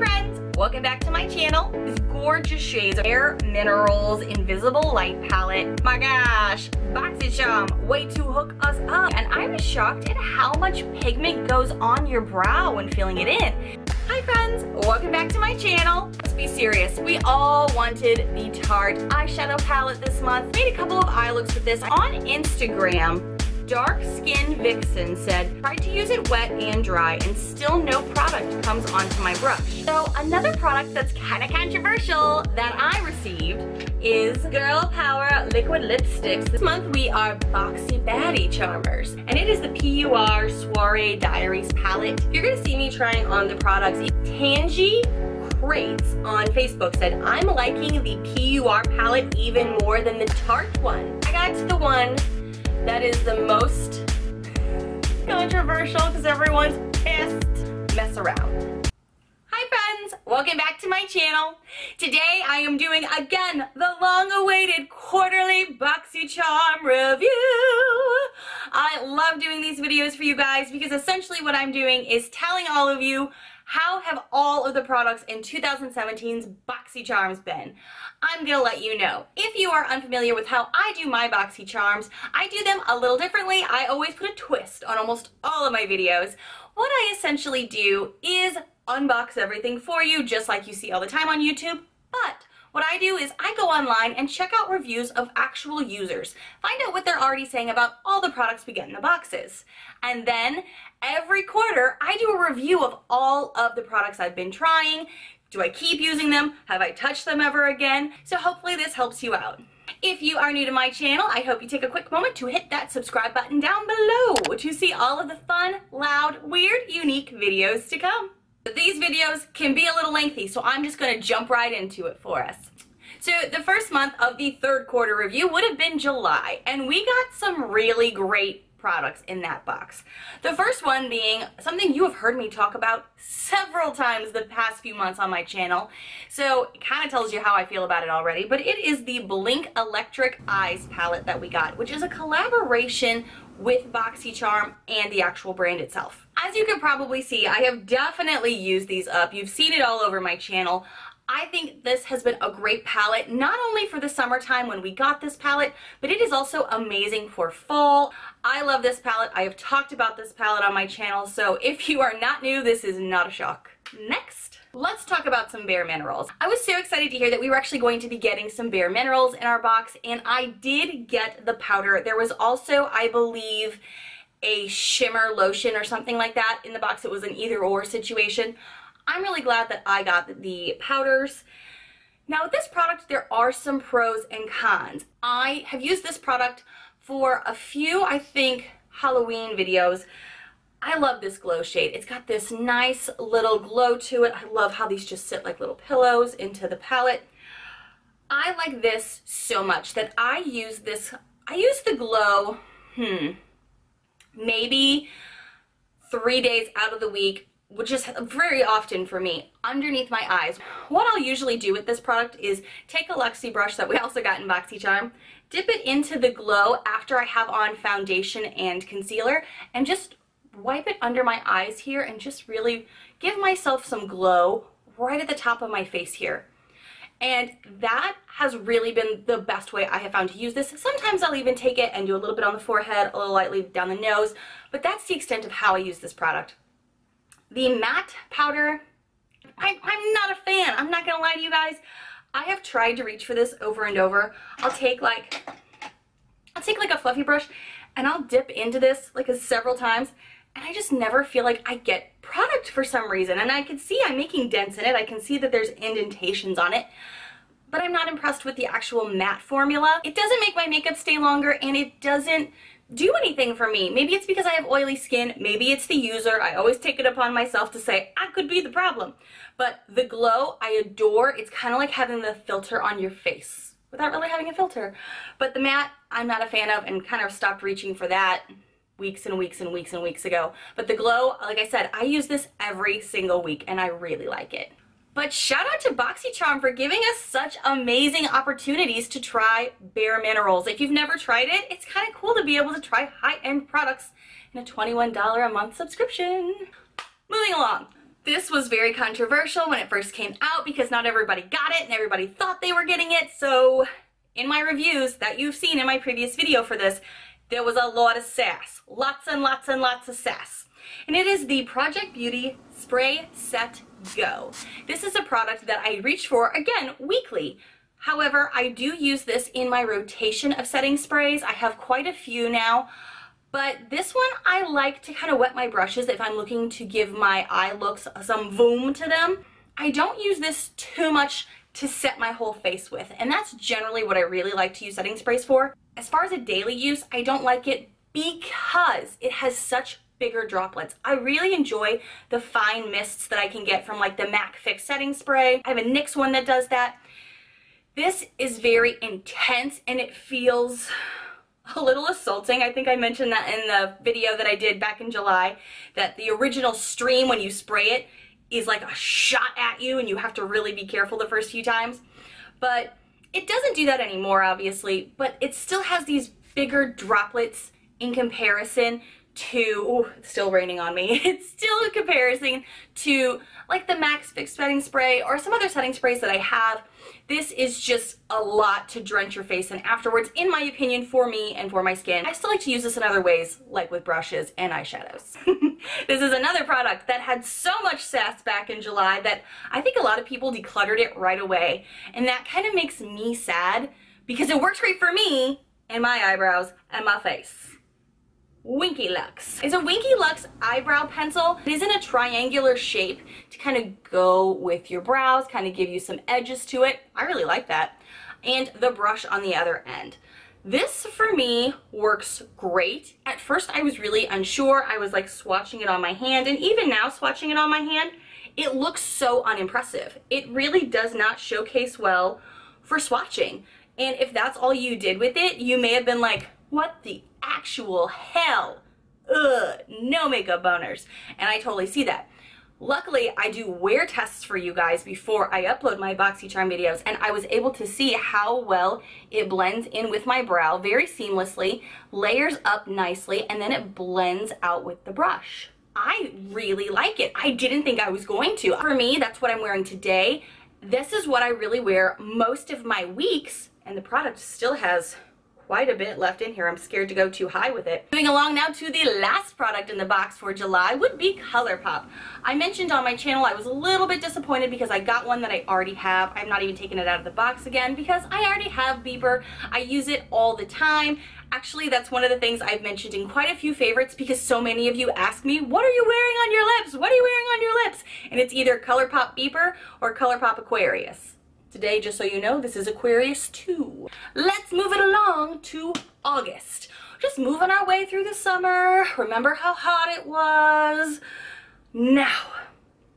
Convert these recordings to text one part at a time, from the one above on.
friends, welcome back to my channel. This gorgeous shades of Bare Minerals Invisible Light Palette. My gosh, Boxycharm, way to hook us up. And I was shocked at how much pigment goes on your brow when filling it in. Hi friends, welcome back to my channel. Let's be serious, we all wanted the Tarte eyeshadow palette this month. Made a couple of eye looks with this on Instagram. Dark Skin Vixen said, tried to use it wet and dry and still no product comes onto my brush. So another product that's kind of controversial that I received is Girl Power Liquid Lipsticks. This month we are Boxy Baddie Charmers, and it is the PUR Soiree Diaries palette. You're gonna see me trying on the products. Tangy Crates on Facebook said, I'm liking the PUR palette even more than the Tarte one. I got the one that is the most controversial because everyone's pissed. Mess around. Hi friends, welcome back to my channel. Today I am doing again the long-awaited quarterly Boxycharm review. I love doing these videos for you guys because essentially what I'm doing is telling all of you how have all of the products in 2017's Boxycharms been? I'm gonna let you know. If you are unfamiliar with how I do my Boxycharms, I do them a little differently. I always put a twist on almost all of my videos. What I essentially do is unbox everything for you, just like you see all the time on YouTube, but what I do is I go online and check out reviews of actual users, find out what they're already saying about all the products we get in the boxes. And then every quarter, I do a review of all of the products I've been trying. Do I keep using them? Have I touched them ever again? So hopefully this helps you out. If you are new to my channel, I hope you take a quick moment to hit that subscribe button down below to see all of the fun, loud, weird, unique videos to come. These videos can be a little lengthy, so I'm just going to jump right into it for us. So the first month of the third quarter review would have been July, and we got some really great products in that box. The first one being something you have heard me talk about several times the past few months on my channel, so it kind of tells you how I feel about it already, but it is the Blink Electric Eyes palette that we got, which is a collaboration with Boxycharm and the actual brand itself. As you can probably see, I have definitely used these up. You've seen it all over my channel. I think this has been a great palette, not only for the summertime when we got this palette, but it is also amazing for fall. I love this palette. I have talked about this palette on my channel, so if you are not new, this is not a shock. Next, let's talk about some Bare Minerals. I was so excited to hear that we were actually going to be getting some Bare Minerals in our box, and I did get the powder. There was also, I believe, a shimmer lotion or something like that in the box. It was an either-or situation. I'm really glad that I got the powders. Now with this product, there are some pros and cons. I have used this product for a few, I think, Halloween videos. I love this glow shade. It's got this nice little glow to it. I love how these just sit like little pillows into the palette. I like this so much that I use the glow, maybe 3 days out of the week, which is very often for me, underneath my eyes. What I'll usually do with this product is take a Luxie brush that we also got in Boxycharm, dip it into the glow after I have on foundation and concealer, and just wipe it under my eyes here and just really give myself some glow right at the top of my face here. And that has really been the best way I have found to use this. Sometimes I'll even take it and do a little bit on the forehead, a little lightly down the nose, but that's the extent of how I use this product. The matte powder, I'm not a fan. I'm not gonna lie to you guys. I have tried to reach for this over and over. I'll take like a fluffy brush and I'll dip into this like several times, and I just never feel like I get product for some reason. And I can see I'm making dents in it. I can see that there's indentations on it, but I'm not impressed with the actual matte formula. It doesn't make my makeup stay longer, and it doesn't do anything for me. Maybe it's because I have oily skin, maybe it's the user. I always take it upon myself to say I could be the problem. But the glow, I adore. It's kind of like having the filter on your face without really having a filter. But the matte, I'm not a fan of, and kind of stopped reaching for that weeks and weeks and weeks and weeks ago. But the glow, like I said, I use this every single week and I really like it. But shout out to Boxycharm for giving us such amazing opportunities to try Bare Minerals. If you've never tried it, it's kind of cool to be able to try high-end products in a $21 a month subscription. Moving along. This was very controversial when it first came out because not everybody got it and everybody thought they were getting it. So in my reviews that you've seen in my previous video for this, there was a lot of sass. Lots and lots and lots of sass. And it is the Project Beauty Spray Set Go. This is a product that I reach for, again, weekly. However, I do use this in my rotation of setting sprays. I have quite a few now. But this one I like to kind of wet my brushes if I'm looking to give my eye looks some voom to them. I don't use this too much to set my whole face with, and that's generally what I really like to use setting sprays for. As far as a daily use, I don't like it because it has such bigger droplets. I really enjoy the fine mists that I can get from like the MAC Fix setting spray. I have a NYX one that does that. This is very intense and it feels a little assaulting. I think I mentioned that in the video that I did back in July, that the original stream when you spray it is like a shot at you and you have to really be careful the first few times. But it doesn't do that anymore, obviously, but it still has these bigger droplets in comparison to, oh, it's still raining on me. It's still in comparison to like the MAC Fix setting spray or some other setting sprays that I have. This is just a lot to drench your face in afterwards, in my opinion, for me and for my skin. I still like to use this in other ways, like with brushes and eyeshadows. This is another product that had so much sass back in July that I think a lot of people decluttered it right away. And that kind of makes me sad because it works great for me and my eyebrows and my face. Winky Lux. It's a Winky Lux eyebrow pencil. It is in a triangular shape to kind of go with your brows, kind of give you some edges to it. I really like that. And the brush on the other end. This for me works great. At first I was really unsure. I was like swatching it on my hand, and even now swatching it on my hand, it looks so unimpressive. It really does not showcase well for swatching. And if that's all you did with it, you may have been like, what the actual hell? Ugh, no makeup boners. And I totally see that. Luckily, I do wear tests for you guys before I upload my Boxycharm videos, and I was able to see how well it blends in with my brow very seamlessly, layers up nicely, and then it blends out with the brush. I really like it. I didn't think I was going to. For me, that's what I'm wearing today. This is what I really wear most of my weeks, and the product still has quite a bit left in here. I'm scared to go too high with it. Moving along now to the last product in the box for July would be ColourPop. I mentioned on my channel I was a little bit disappointed because I got one that I already have. I'm not even taking it out of the box again because I already have Beeper. I use it all the time. Actually, that's one of the things I've mentioned in quite a few favorites because so many of you ask me, what are you wearing on your lips? What are you wearing on your lips? And it's either ColourPop Beeper or ColourPop Aquarius. Today, just so you know, this is Aquarius 2. Let's move it along to August. Just moving our way through the summer. Remember how hot it was? Now,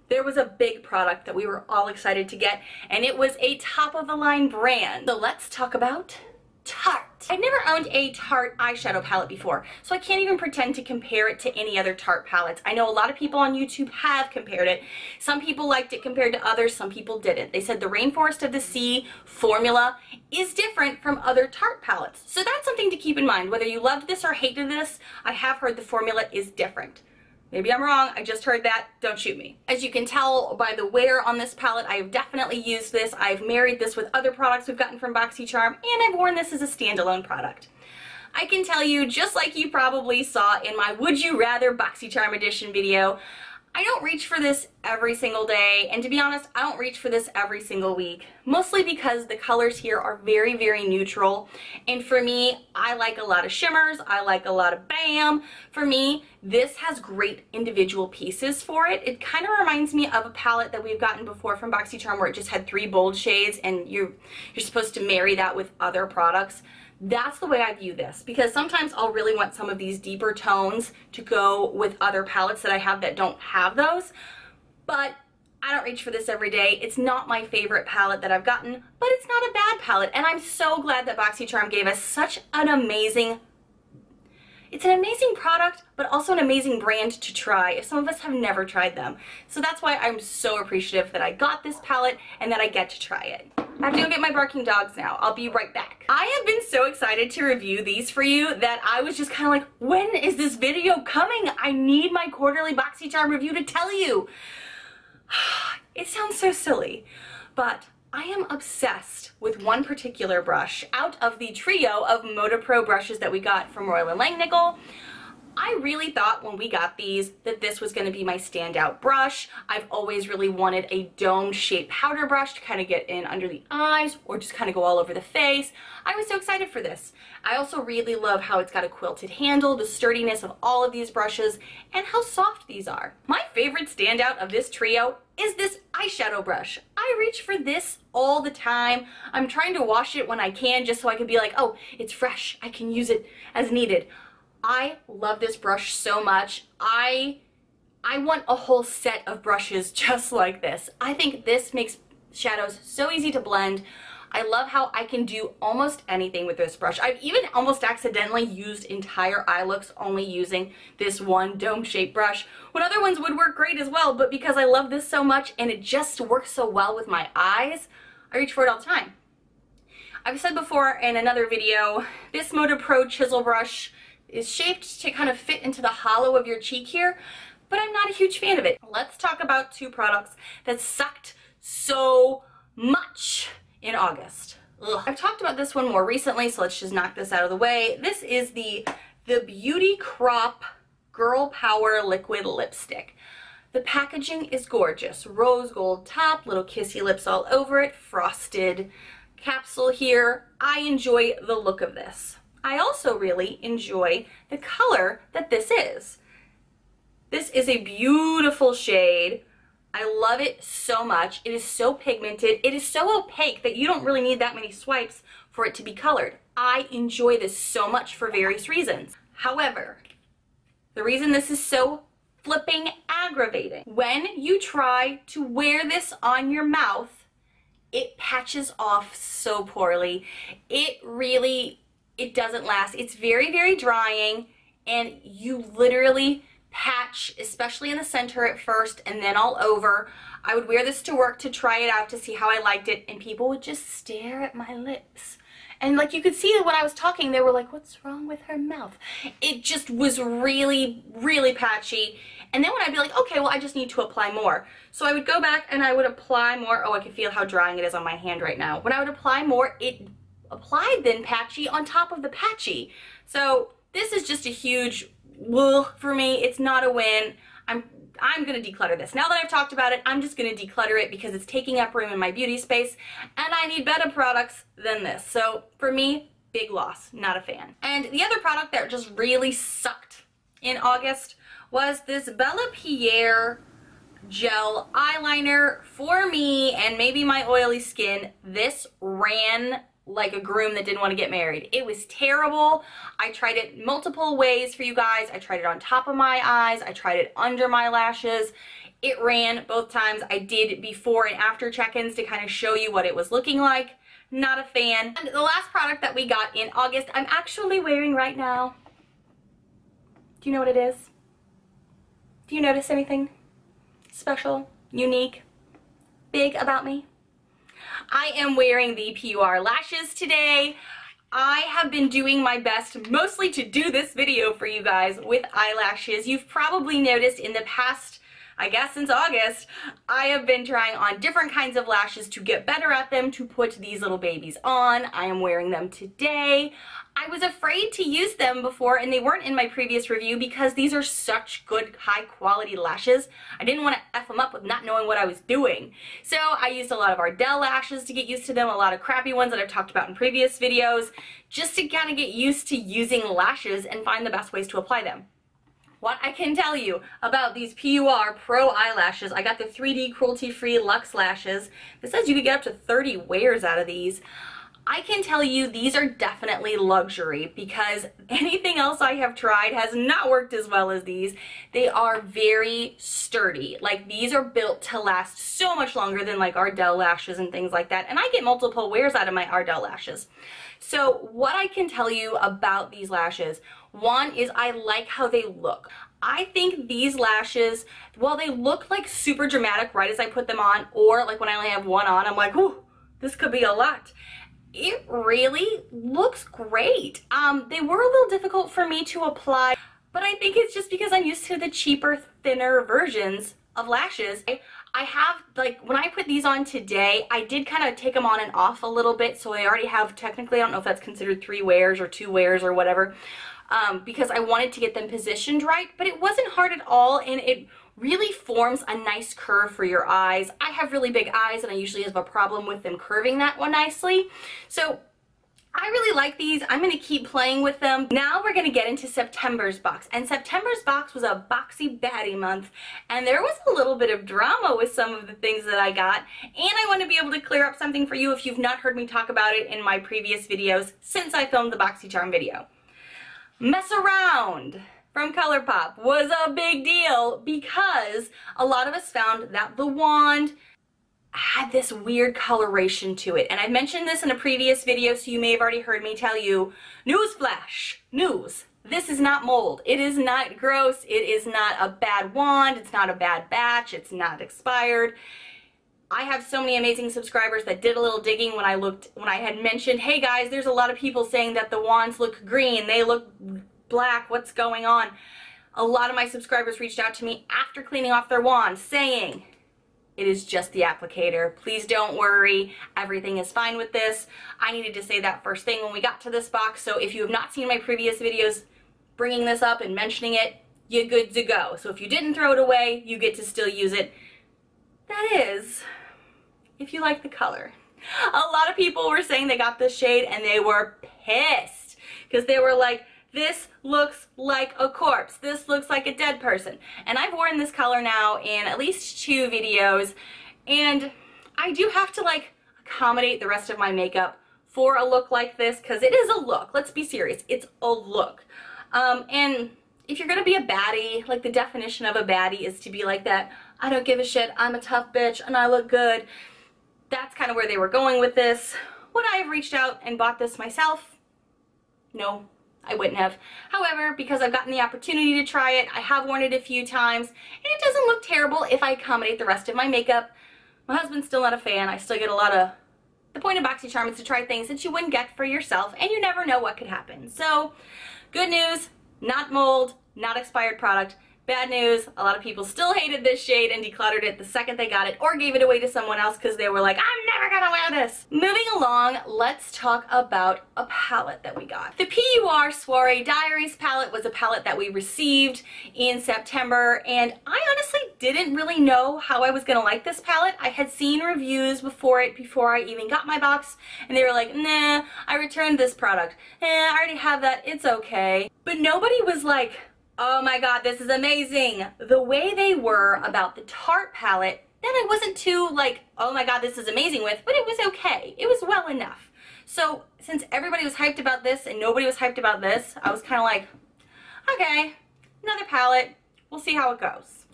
there was a big product that we were all excited to get, and it was a top-of-the-line brand. So let's talk about Tarte. I've never owned a Tarte eyeshadow palette before, so I can't even pretend to compare it to any other Tarte palettes. I know a lot of people on YouTube have compared it. Some people liked it compared to others, some people didn't. They said the Rainforest of the Sea formula is different from other Tarte palettes. So that's something to keep in mind. Whether you loved this or hated this, I have heard the formula is different. Maybe I'm wrong, I just heard that, don't shoot me. As you can tell by the wear on this palette, I have definitely used this. I've married this with other products we've gotten from Boxycharm, and I've worn this as a standalone product. I can tell you, just like you probably saw in my Would You Rather Boxycharm edition video, I don't reach for this every single day, and to be honest, I don't reach for this every single week. Mostly because the colors here are very, very neutral, and for me, I like a lot of shimmers, I like a lot of bam. For me, this has great individual pieces for it. It kind of reminds me of a palette that we've gotten before from Boxycharm where it just had 3 bold shades, and you're supposed to marry that with other products. That's the way I view this, because sometimes I'll really want some of these deeper tones to go with other palettes that I have that don't have those, but I don't reach for this every day. It's not my favorite palette that I've gotten, but it's not a bad palette, and I'm so glad that Boxycharm gave us such an amazing, it's an amazing product, but also an amazing brand to try if some of us have never tried them. So that's why I'm so appreciative that I got this palette and that I get to try it. I have to go get my barking dogs now. I'll be right back. I have been so excited to review these for you that I was just kind of like, when is this video coming? I need my quarterly Boxycharm review to tell you. It sounds so silly, but I am obsessed with one particular brush out of the trio of Moda Pro brushes that we got from Royal & Lang Nichole. I really thought when we got these that this was going to be my standout brush. I've always really wanted a dome-shaped powder brush to kind of get in under the eyes or just kind of go all over the face. I was so excited for this. I also really love how it's got a quilted handle, the sturdiness of all of these brushes, and how soft these are. My favorite standout of this trio is this eyeshadow brush. I reach for this all the time. I'm trying to wash it when I can just so I can be like, oh, it's fresh. I can use it as needed. I love this brush so much. I want a whole set of brushes just like this. I think this makes shadows so easy to blend. I love how I can do almost anything with this brush. I've even almost accidentally used entire eye looks only using this one dome-shaped brush, when other ones would work great as well, but because I love this so much and it just works so well with my eyes, I reach for it all the time. I've said before in another video, this Moda Pro chisel brush is shaped to kind of fit into the hollow of your cheek here, but I'm not a huge fan of it. Let's talk about two products that sucked so much in August. Ugh. I've talked about this one more recently, so let's just knock this out of the way. This is the Beauty Crop Girl Power Liquid Lipstick. The packaging is gorgeous. Rose gold top, little kissy lips all over it, frosted capsule here. I enjoy the look of this. I also really enjoy the color that this is. This is a beautiful shade. I love it so much. It is so pigmented. It is so opaque that you don't really need that many swipes for it to be colored. I enjoy this so much for various reasons. However, the reason this is so flipping aggravating, when you try to wear this on your mouth, it patches off so poorly. It doesn't last. It's very, very drying, and you literally patch, especially in the center at first and then all over. I would wear this to work to try it out to see how I liked it, and people would just stare at my lips. And like you could see that when I was talking, they were like, what's wrong with her mouth? It just was really, really patchy. And then when I'd be like, okay, well, I just need to apply more. So I would go back and I would apply more. Oh, I can feel how drying it is on my hand right now. When I would apply more, it applied then patchy on top of the patchy. So this is just a huge for me. It's not a win. I'm gonna declutter this. Now that I've talked about it, I'm just gonna declutter it because it's taking up room in my beauty space and I need better products than this. So for me, big loss, not a fan. And the other product that just really sucked in August was this Bella Pierre gel eyeliner. For me and maybe my oily skin, this ran like a groom that didn't want to get married. It was terrible. I tried it multiple ways for you guys. I tried it on top of my eyes. I tried it under my lashes. It ran both times. I did before and after check-ins to kind of show you what it was looking like. Not a fan. And the last product that we got in August, I'm actually wearing right now. Do you know what it is? Do you notice anything special, unique, big about me? I am wearing the PUR lashes today. I have been doing my best mostly to do this video for you guys with eyelashes. You've probably noticed in the past, I guess since August, I have been trying on different kinds of lashes to get better at them, to put these little babies on. I am wearing them today. I was afraid to use them before and they weren't in my previous review because these are such good high quality lashes. I didn't want to F them up with not knowing what I was doing. So I used a lot of Ardell lashes to get used to them, a lot of crappy ones that I've talked about in previous videos, just to kind of get used to using lashes and find the best ways to apply them. What I can tell you about these PUR Pro eyelashes, I got the 3D cruelty-free Luxe lashes. This says you could get up to 30 wears out of these. I can tell you these are definitely luxury because anything else I have tried has not worked as well as these. They are very sturdy. Like these are built to last so much longer than like Ardell lashes and things like that. And I get multiple wears out of my Ardell lashes. So what I can tell you about these lashes, one is I like how they look. I think these lashes, while they look like super dramatic right as I put them on, or like when I only have one on, I'm like, whoo, this could be a lot. It really looks great. They were a little difficult for me to apply, but I think it's just because I'm used to the cheaper, thinner versions of lashes. I have, like, when I put these on today, I did kind of take them on and off a little bit, so I already have, technically, I don't know if that's considered 3 wears or 2 wears or whatever, because I wanted to get them positioned right, but it wasn't hard at all, and it really forms a nice curve for your eyes. I have really big eyes, and I usually have a problem with them curving that one nicely, so I really like these. I'm going to keep playing with them. Now we're going to get into September's box. And September's box was a boxy baddie month. And there was a little bit of drama with some of the things that I got. And I want to be able to clear up something for you if you've not heard me talk about it in my previous videos since I filmed the Boxycharm video. Mess Around from ColourPop was a big deal because a lot of us found that the wand had this weird coloration to it. And I mentioned this in a previous video, so you may have already heard me tell you, newsflash, news, this is not mold. It is not gross. It is not a bad wand. It's not a bad batch. It's not expired. I have so many amazing subscribers that did a little digging when I had mentioned, hey guys, there's a lot of people saying that the wands look green, they look black, what's going on? A lot of my subscribers reached out to me after cleaning off their wands saying, it is just the applicator. Please don't worry. Everything is fine with this. I needed to say that first thing when we got to this box. So if you have not seen my previous videos bringing this up and mentioning it, you're good to go. So if you didn't throw it away, you get to still use it. That is, if you like the color. A lot of people were saying they got this shade and they were pissed because they were like, this looks like a corpse. This looks like a dead person. And I've worn this color now in at least 2 videos, and I do have to like accommodate the rest of my makeup for a look like this because it is a look. Let's be serious. It's a look. And if you're gonna be a baddie, like the definition of a baddie is to be like that, I don't give a shit, I'm a tough bitch and I look good. That's kind of where they were going with this. Would I have reached out and bought this myself? No. I wouldn't have. However, because I've gotten the opportunity to try it, I have worn it a few times, and it doesn't look terrible if I accommodate the rest of my makeup. My husband's still not a fan. I still get a lot of... The point of Boxycharm is to try things that you wouldn't get for yourself, and you never know what could happen. So, good news, not mold, not expired product. Bad news, a lot of people still hated this shade and decluttered it the second they got it or gave it away to someone else because they were like, I'm never gonna wear this. Moving along, let's talk about a palette that we got. The PUR Soiree Diaries palette was a palette that we received in September, and I honestly didn't really know how I was gonna like this palette. I had seen reviews before I even got my box, and they were like, nah, I returned this product. I already have that, it's okay. But nobody was like, oh my god, this is amazing. The way they were about the Tarte palette, then I wasn't too like, oh my god, this is amazing with, but it was okay. It was well enough. So since everybody was hyped about this and nobody was hyped about this, I was kind of like, okay, another palette. We'll see how it goes.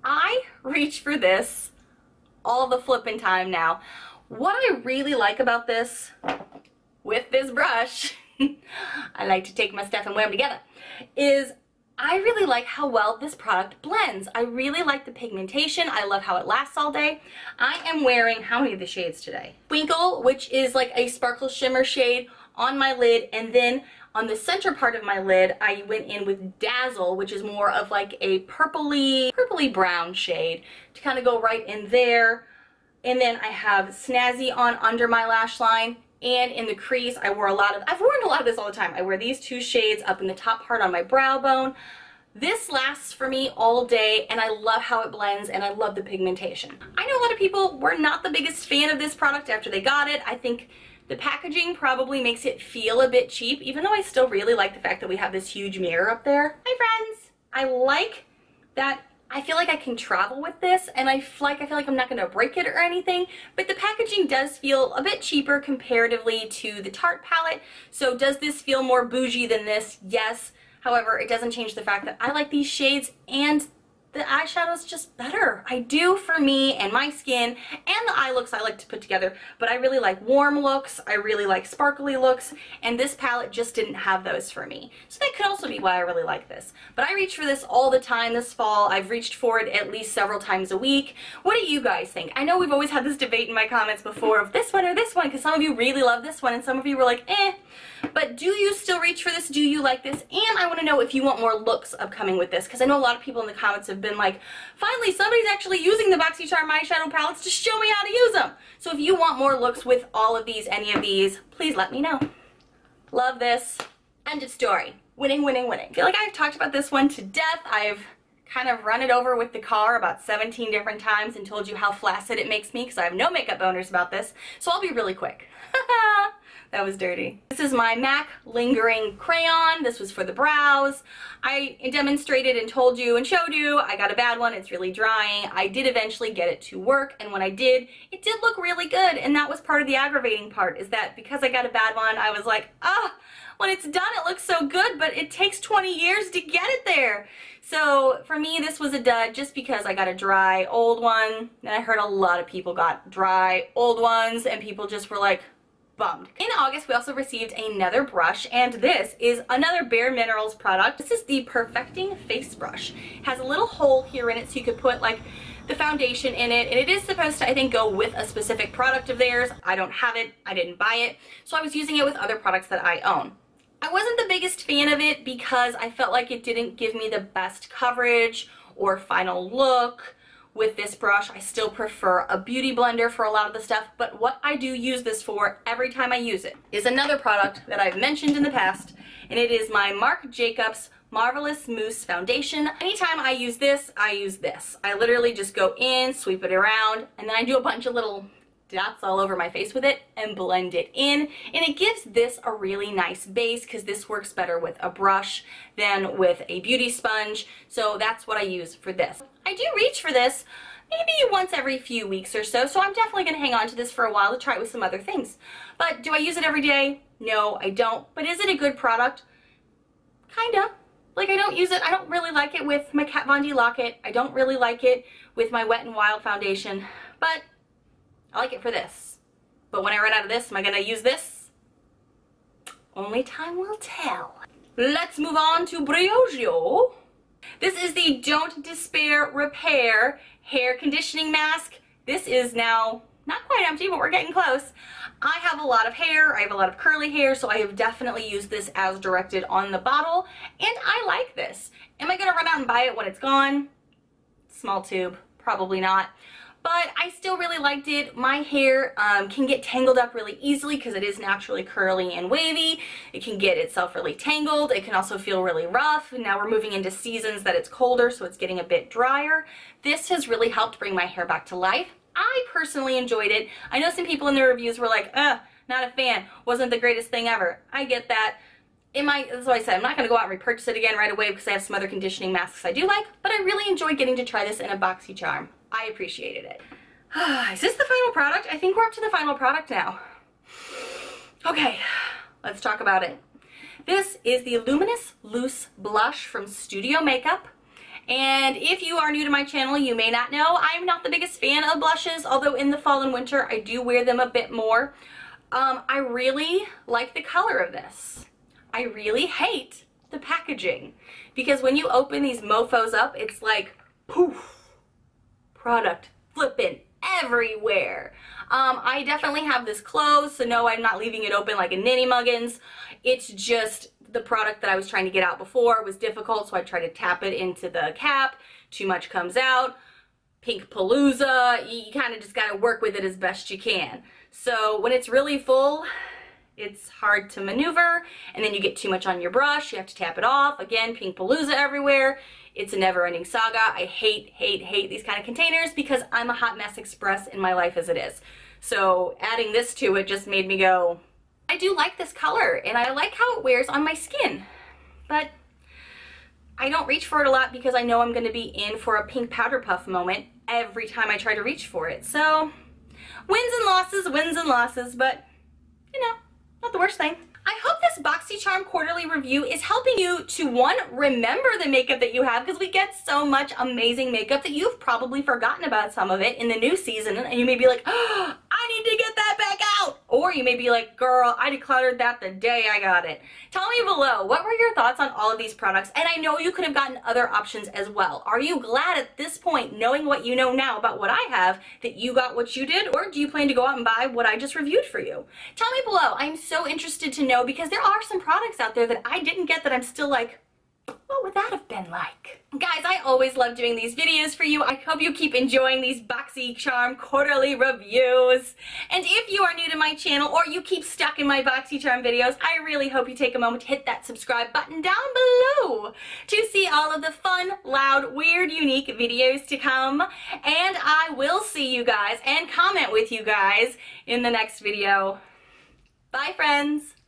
I reach for this all the flipping time now. What I really like about this, with this brush, I like to take my stuff and wear them together, is I really like how well this product blends. I really like the pigmentation. I love how it lasts all day. I am wearing, how many of the shades today? Twinkle, which is like a sparkle shimmer shade on my lid, and then on the center part of my lid, I went in with Dazzle, which is more of like a purpley brown shade to kind of go right in there. And then I have Snazzy on under my lash line. And in the crease, I've worn a lot of this all the time. I wear these 2 shades up in the top part on my brow bone. This lasts for me all day, and I love how it blends, and I love the pigmentation. I know a lot of people were not the biggest fan of this product after they got it. I think the packaging probably makes it feel a bit cheap, even though I still really like the fact that we have this huge mirror up there. Hi friends! I like that I feel like I can travel with this, and I feel like I'm not going to break it or anything, but the packaging does feel a bit cheaper comparatively to the Tarte palette. So does this feel more bougie than this? Yes. However, it doesn't change the fact that I like these shades, and the eyeshadow's just better. I do for me and my skin and the eye looks I like to put together, but I really like warm looks, I really like sparkly looks, and this palette just didn't have those for me. So that could also be why I really like this. But I reach for this all the time this fall. I've reached for it at least several times a week. What do you guys think? I know we've always had this debate in my comments before of this one or this one, because some of you really love this one and some of you were like, eh. But do you still reach for this? Do you like this? And I want to know if you want more looks upcoming with this, because I know a lot of people in the comments have have been like, finally somebody's actually using the Boxycharm eyeshadow palettes to show me how to use them. So if you want more looks with all of these, any of these, please let me know. Love this. End of story. Winning, winning, winning. I feel like I've talked about this one to death. I've kind of run it over with the car about 17 different times and told you how flaccid it makes me because I have no makeup boners about this. So I'll be really quick. That was dirty. This is my MAC Lingering Crayon. This was for the brows. I demonstrated and told you and showed you I got a bad one. It's really drying. I did eventually get it to work, and when I did, it did look really good, and that was part of the aggravating part, is that because I got a bad one, I was like, when it's done it looks so good, but it takes 20 years to get it there. So for me, this was a dud just because I got a dry old one, and I heard a lot of people got dry old ones, and people just were like, bummed. In August, we also received another brush, and this is another Bare Minerals product. This is the Perfecting Face Brush. It has a little hole here in it so you could put like the foundation in it, and it is supposed to, I think, go with a specific product of theirs. I don't have it, I didn't buy it, so I was using it with other products that I own. I wasn't the biggest fan of it because I felt like it didn't give me the best coverage or final look. With this brush, I still prefer a beauty blender for a lot of the stuff, but what I do use this for every time I use it is another product that I've mentioned in the past, and it is my Marc Jacobs Marvelous Mousse Foundation. Anytime I use this, I use this. I literally just go in, sweep it around, and then I do a bunch of little dots all over my face with it and blend it in, and it gives this a really nice base because this works better with a brush than with a beauty sponge, so that's what I use for this. I do reach for this maybe once every few weeks or so, so I'm definitely going to hang on to this for a while to try it with some other things. But do I use it every day? No, I don't. But is it a good product? Kinda. Like, I don't use it, I don't really like it with my Kat Von D Lock-It. I don't really like it with my Wet n Wild foundation, but I like it for this. But when I run out of this, am I going to use this? Only time will tell. Let's move on to Briogeo. This is the Don't Despair Repair Hair Conditioning Mask. This is now not quite empty, but we're getting close. I have a lot of hair, I have a lot of curly hair, so I have definitely used this as directed on the bottle, and I like this. Am I going to run out and buy it when it's gone? Small tube, probably not. But I still really liked it. My hair can get tangled up really easily because it is naturally curly and wavy. It can get itself really tangled. It can also feel really rough. Now we're moving into seasons that it's colder, so it's getting a bit drier. This has really helped bring my hair back to life. I personally enjoyed it. I know some people in the reviews were like, not a fan, wasn't the greatest thing ever. I get that. That's what I said, I'm not going to go out and repurchase it again right away because I have some other conditioning masks I do like, but I really enjoyed getting to try this in a Boxycharm. I appreciated it. Is this the final product? I think we're up to the final product now. Okay, let's talk about it. This is the Luminous Loose Blush from Studio Makeup. And if you are new to my channel, you may not know, I'm not the biggest fan of blushes, although in the fall and winter I do wear them a bit more. I really like the color of this. I really hate the packaging because when you open these mofos up, it's like poof. Product flipping everywhere. I definitely have this closed, so no, I'm not leaving it open like a ninny muggins. It's just the product that I was trying to get out before was difficult, so I try to tap it into the cap. Too much comes out. Pink Palooza. You kind of just got to work with it as best you can. So when it's really full, it's hard to maneuver, and then you get too much on your brush. You have to tap it off. Again, Pink Palooza everywhere. It's a never-ending saga. I hate these kind of containers because I'm a hot mess express in my life as it is. So adding this to it just made me go, I do like this color and I like how it wears on my skin. But I don't reach for it a lot because I know I'm going to be in for a pink powder puff moment every time I try to reach for it. So wins and losses, but you know, not the worst thing. I hope this Boxycharm quarterly review is helping you to, one, remember the makeup that you have, because we get so much amazing makeup that you've probably forgotten about some of it in the new season, and you may be like, oh, I need to get that back out. Or you may be like, girl, I decluttered that the day I got it. Tell me below, what were your thoughts on all of these products? And I know you could have gotten other options as well. Are you glad at this point, knowing what you know now about what I have, that you got what you did, or do you plan to go out and buy what I just reviewed for you? Tell me below. I'm so interested to know, because there are some products out there that I didn't get that I'm still like, what would that have been like? Guys, I always love doing these videos for you. I hope you keep enjoying these Boxycharm quarterly reviews. And if you are new to my channel or you keep stuck in my Boxycharm videos, I really hope you take a moment to hit that subscribe button down below to see all of the fun, loud, weird, unique videos to come. And I will see you guys and comment with you guys in the next video. Bye, friends.